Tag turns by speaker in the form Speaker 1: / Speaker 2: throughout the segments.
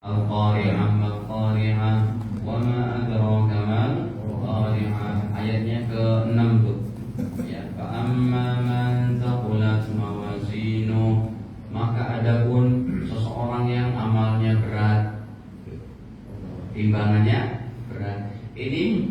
Speaker 1: Al-Qari'ah Mal-Qari'ah wa ma adraka mal-Qari'ah. Ayatnya ke-6 tuh. Ya, fa amma man thaqulat mawazinuh, maka adapun seseorang yang amalnya berat, timbangannya berat. Ini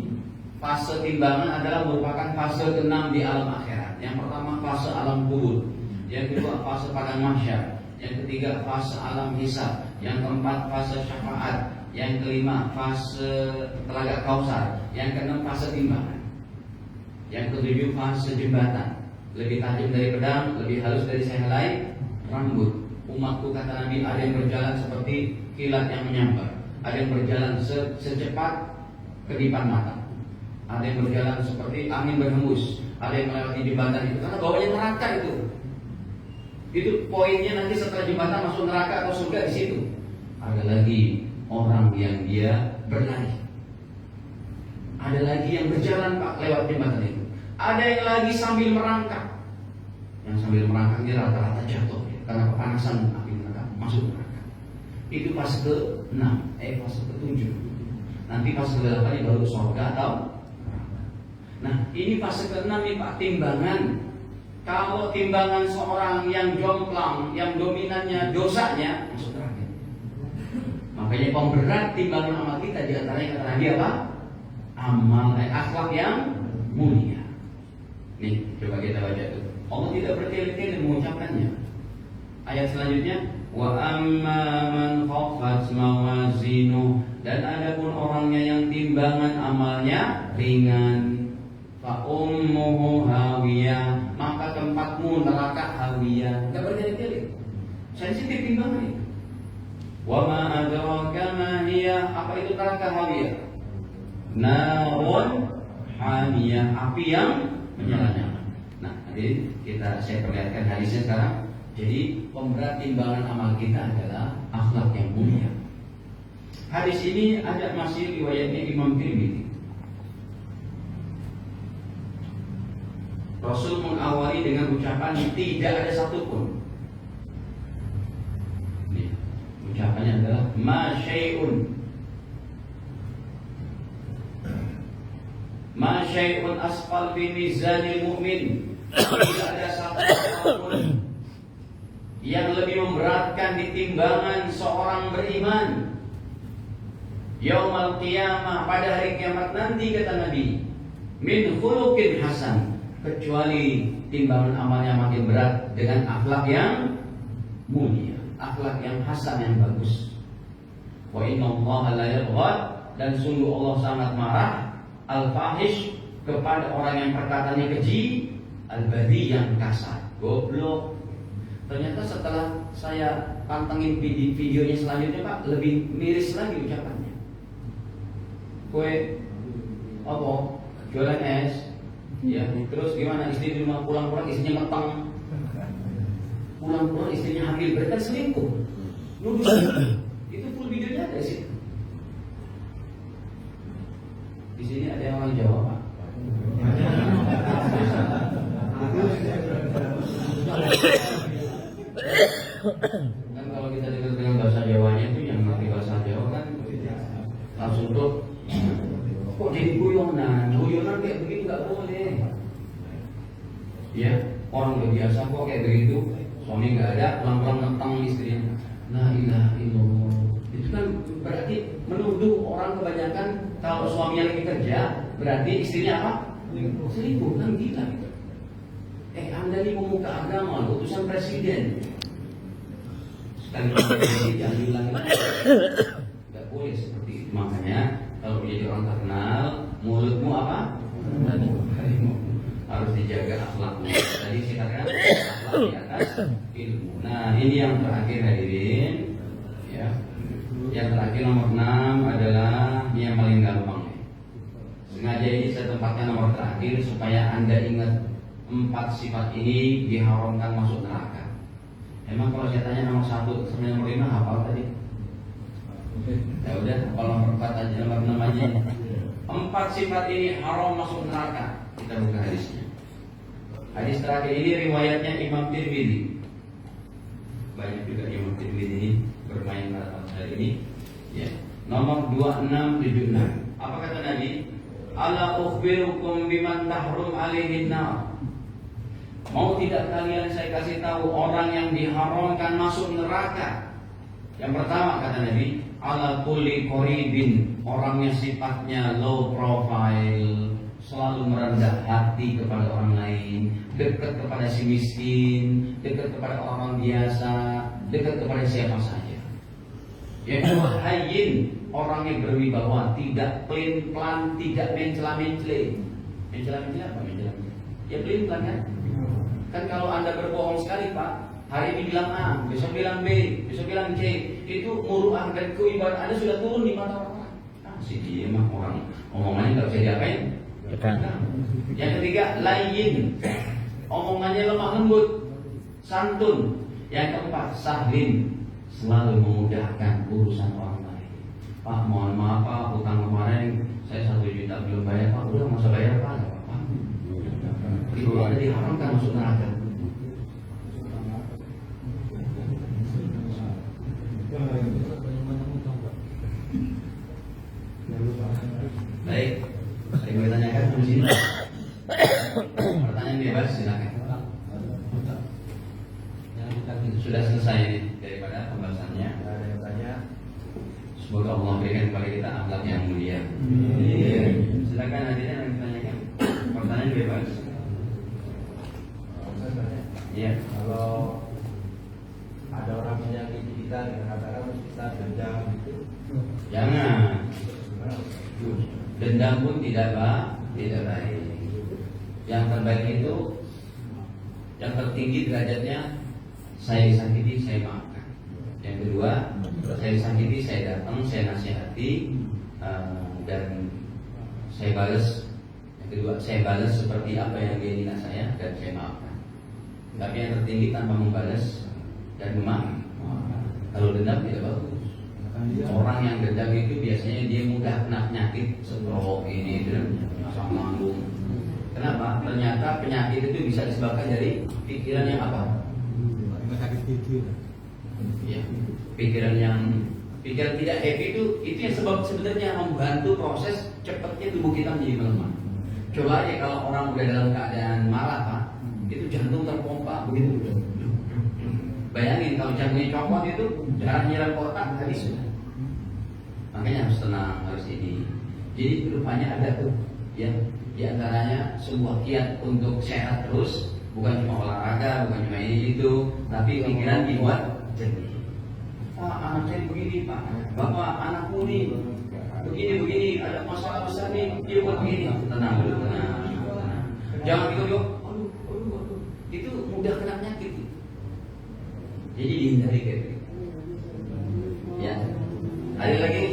Speaker 1: fase timbangan adalah merupakan fase ke-6 di alam akhirat. Yang pertama fase alam kubur, yang kedua fase padang mahsyar, yang ketiga fase alam hisab, yang keempat fase syafaat, yang kelima fase telaga kausar, yang keenam fase timbangan, yang ketujuh fase jembatan. Lebih tajam dari pedang, lebih halus dari sehelai rambut. Umatku, kata Nabi, ada yang berjalan seperti kilat yang menyambar, ada yang berjalan secepat kedipan mata, ada yang berjalan seperti angin berhembus, ada yang melewati jembatan itu karena bawahnya neraka itu. Itu poinnya nanti setelah jembatan masuk neraka atau surga di situ. Ada lagi orang yang dia berlari. Ada lagi yang berjalan Pak lewat jembatan itu. Ada yang lagi sambil merangkak. Yang sambil merangkak ini rata-rata jatuh ya, karena kepanasan api neraka masuk neraka. Itu fase ke-6, fase ke-7. Nanti fase ke-8 baru surga atau neraka. Nah, ini fase ke-6 nih Pak, timbangan. Kalau timbangan seorang yang jomplang, yang dominannya dosanya, masuk neraka. Makanya pemberat timbangan amal kita di antaranya kata Nabi apa? Amal akhlak yang mulia. Nih, coba kita baca tuh. Allah tidak bertele-tele mengucapkannya. Ayat selanjutnya, wa amma man khaffat mawazinuh, dan adapun orangnya yang timbangan amalnya ringan, fa ummuhu hawiyah, maka tempatmu neraka hawiyah. Enggak bertele-tele. Sensitif timbangan itu. Wa ma adraka ma hiya, apa itu neraka hawiyah? Narun hamiyah, api yang menyala-nyala. Nah, jadi saya perlihatkan hadisnya sekarang. Jadi pemberat timbangan amal kita adalah akhlak yang mulia. Hadis ini ada masih riwayatnya Imam Tirmidzi. Rasul mengawali dengan ucapan tidak ada satupun. Nih, ucapannya adalah ma syai'un. Ma syai'un asfal fi mizanil mu'min. Tidak ada satupun yang lebih memberatkan di timbangan seorang beriman yaumal qiyamah, pada hari kiamat nanti, kata Nabi, min khuluqin hasan, kecuali timbangan amalnya makin berat dengan akhlak yang mulia, akhlak yang hasan, yang bagus. Wa inna Allah la yabghad, dan sungguh Allah sangat marah, al-fahish, kepada orang yang perkataannya keji, al-badi, yang kasar, goblok. Ternyata setelah saya pantengin videonya selanjutnya Pak, lebih miris lagi ucapannya. Kue apa? Jualan es. Ya, terus gimana istri di rumah, pulang-pulang istrinya meteng, pulang-pulang istrinya hamil, berarti kan selingkuh. Nuduh. Itu full videonya ada di situ. Di sini ada yang orang Jawa Pak. Kan kalau kita dengar dengan bahasa Jawanya itu, yang ngerti bahasa Jawa kan langsung tuh, kok jadi guyonan kayak begitu nggak boleh. Ya, orang udah biasa kok kayak begitu, suami nggak ada, pulang-pulang nentang istrinya. La ilaha illallah. Itu kan berarti menuduh orang kebanyakan kalau suaminya lagi kerja, berarti istrinya apa? Selingkuh, kan gila gitu. Anda ini pemuka agama, utusan presiden. Sekali lagi jangan diulangi lagi. Nggak boleh seperti itu. Makanya kalau menjadi orang terkenal, mulutmu apa? Harus dijaga akhlakmu. Tadi saya katakan akhlak di atas ilmu. Nah, ini yang terakhir hadirin. Ya. Yang terakhir nomor 6 adalah ini yang paling gampang. Sengaja ini saya tempatkan nomor terakhir supaya Anda ingat 4 sifat ini diharamkan masuk neraka. Emang kalau saya tanya nomor 1 sampai nomor 5 hafal tadi? Ya udah, kalau nomor 4 aja, nomor 6 aja. 4 sifat ini haram masuk neraka. Kita buka hadisnya. Hadis terakhir ini riwayatnya Imam Tirmidzi. Banyak juga Imam Tirmidzi ini bermain pada hari ini. Ya. Nomor 2676. Apa kata Nabi? Ala ukhbirukum biman tahrum alaihin nar. Mau tidak kalian saya kasih tahu orang yang diharamkan masuk neraka? Yang pertama kata Nabi, ala kulli qaribin, orangnya sifatnya low profile, selalu merendah hati kepada orang lain, dekat kepada si miskin, dekat kepada orang biasa, dekat kepada siapa saja. Yang kedua, hayyin, orangnya berwibawa, tidak pelin-pelan, tidak mencela-mencela. Mencela-mencela apa mencela-mencela? Ya pelin-pelan kan? Kan kalau Anda berbohong sekali Pak, hari ini bilang A, besok bilang B, besok bilang C, itu muruah dan kewibawaan Anda sudah turun di mata orang. Si dia mah orang omongannya nggak bisa diapain. Nah. Yang ketiga, layyin, omongannya lemah lembut, santun. Yang keempat, sahlin, selalu memudahkan urusan orang lain. Pak, mohon maaf Pak, utang kemarin saya 1 juta belum bayar Pak, udah masa bayar Pak. Itu ada diharamkan masuk neraka. Baik, saya boleh tanyakan di sini. Pertanyaan bebas silakan. Sudah selesai daripada pembahasannya.
Speaker 2: Ada yang tanya?
Speaker 1: Semoga Allah berikan kepada kita akhlak yang mulia. Silakan hadirin yang ditanyakan. Pertanyaan bebas. Iya.
Speaker 2: Kalau ada orang menyakiti kita dengan kata-kata kita dendam gitu.
Speaker 1: Jangan. Dendam pun tidak baik. Yang terbaik itu, yang tertinggi derajatnya, saya disakiti, saya maafkan. Yang kedua, saya disakiti, saya datang, saya nasihati, dan saya balas. Yang kedua, saya balas seperti apa yang dia hina saya dan saya maafkan. Tapi yang tertinggi tanpa membalas dan memaafkan. Kalau dendam tidak bagus. Orang yang dendam itu biasanya dia mudah kena penyakit stroke ini dan asam lambung. Kenapa? Ternyata penyakit itu bisa disebabkan dari pikiran yang apa? Ya, pikiran tidak happy itu yang sebab sebenarnya membantu proses cepatnya tubuh kita menjadi melemah. Coba aja kalau orang udah dalam keadaan marah Pak, itu jantung terpompa begitu. Bayangin kalau jantungnya copot itu darah nyerap otak habis sudah. Makanya harus tenang, harus ini. Jadi rupanya ada tuh, ya, di antaranya sebuah kiat untuk sehat terus, bukan cuma olahraga, bukan cuma ini itu, tapi pikiran dibuat jernih. Pak, anak saya begini Pak, Bapak anakku nih begini, ada masalah besar nih, dia buat begini. Tenang dulu, tenang. Jangan gitu, aduh, itu mudah kena penyakit. Jadi dihindari kayak gitu. Ya, ada lagi?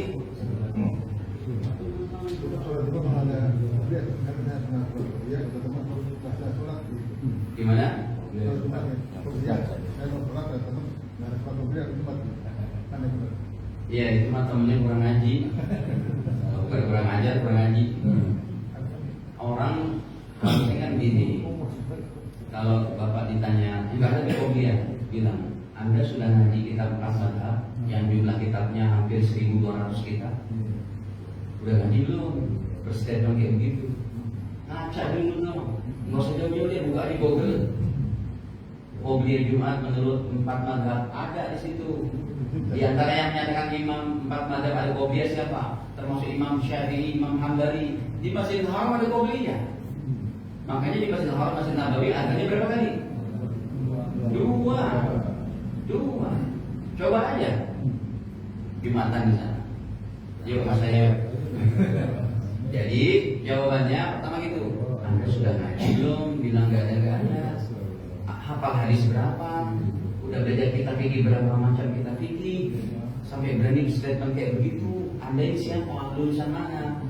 Speaker 1: Gimana? Iya, itu mah temennya kurang ngaji. Bukan kurang ajar, kurang ngaji. Orang harusnya kan gini. Kalau Bapak ditanya, ibarat Kopiah bilang, Anda sudah ngaji kitab As-Sadhab yang jumlah kitabnya hampir 1.200 kitab? Udah ngaji belum? Berstatement kayak begitu. Ngaca dulu dong. Nggak usah jauh-jauh dia buka di Google. Qobliyah Jumat menurut 4 mazhab ada di situ. Di antara yang menyatakan imam 4 mazhab ada Qobliyah siapa? Termasuk Imam Syafi'i, Imam Hambali. Di Masjidil Haram ada Qobliyah. Makanya di Masjidil Haram, Masjid Nabawi adanya berapa kali? Dua. Coba aja Jumatan di sana. Yuk mas saya. Jadi jawabannya pertama gitu. Anda sudah ngaji belum? Bilang gak ada. Hafal hadis berapa? Udah belajar kitab fikih berapa macam kitab fikih? Sampai berani statement kayak begitu. Anda ini siapa? Lulusan mana?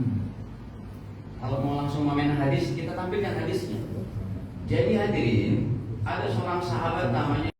Speaker 1: Kalau mau langsung main hadis, kita tampilkan hadisnya. Jadi hadirin, ada seorang sahabat namanya